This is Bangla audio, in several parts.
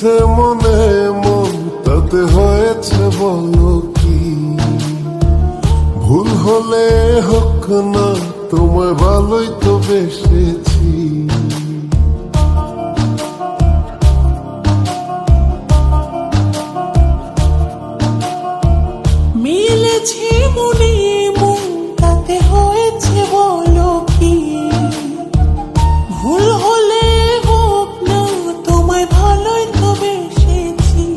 লেগেছে মনে মন তাতে হয়েছে বলো কি? ভুল হলে হোক না তোমায় ভালোই তো বেসেছি। মিলেছে মনে মন তাতে হয়েছে বলো কি? ভুল হলে হোক না তোমায় ভালোই তো বেসেছি।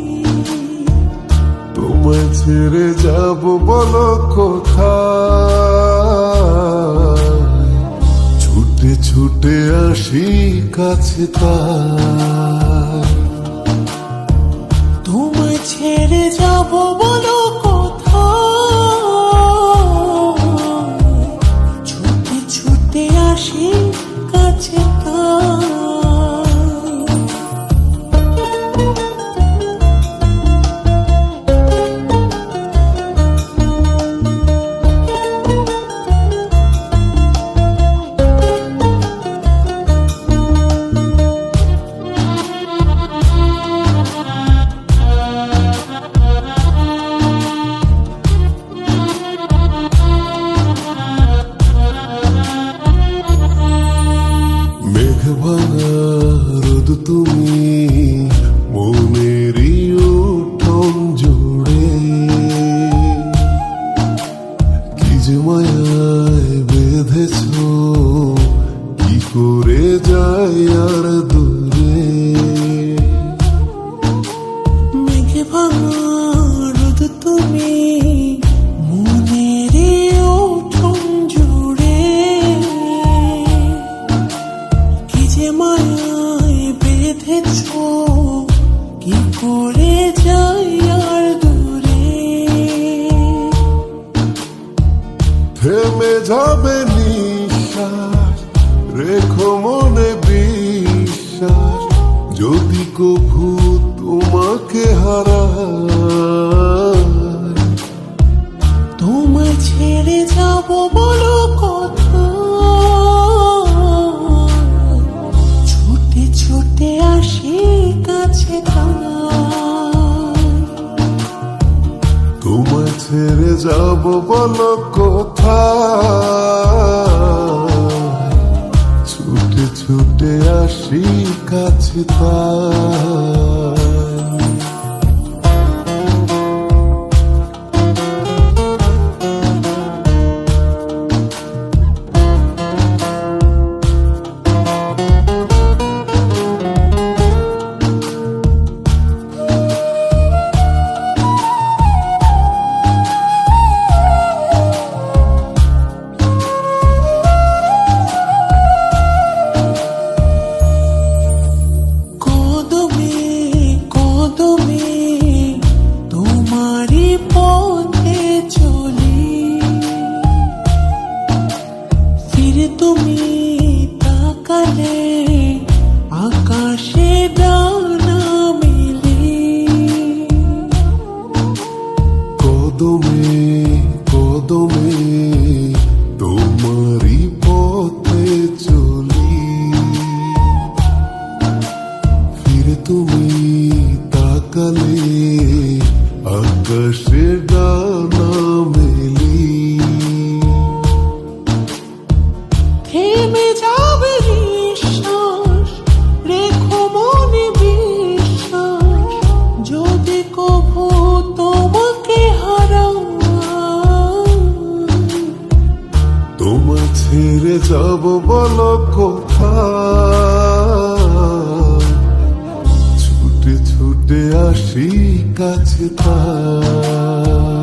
তোমায় ছেড়ে যাব বলো কোথায়? ছুটে ছুটে আসি কাছে তাই। তোমায় ছেড়ে যাব বলো কোথায়? ছুটে ছুটে আসি কাছে তাই। ভাঙা রোদ তুমি মনেরই উঠোন জুড়ে, কি যে মায়ায় বেঁধেছ কি করে যাই আর দূরে। মেঘে ভাঙা রোদ তুমি মনেরই উঠোন জুড়ে, কি যে মায়ায় বেঁধেছ কি করে যাই আর দূরে। থেমে যাবে নিঃশ্বাস রেখো মনে বিশ্বাস, যদি কভু তোমাকে হারাই। তোমায় ছেড়ে যাব বলো কোথায়? ছুটে ছুটে আসি কাছে তাই। তোমায় ছেড়ে যাব বলো কোথায়? ছুটে ছুটে আসি কাছে তাই। তুমি তাকালে আকাশে ডানা মেলে, কদমে কদমে তোমারই পথে চলি। ফিরে তুমি তাকালে আকাশে ডানা মেলি। থেমে যাবে নিঃশ্বাস রেখো মনে বিশ্বাস, যদি কভু তোমাকে হারাই। তোমায় ছেড়ে যাব বলো কোথায়? ছুটে ছুটে আসি কাছে তাই।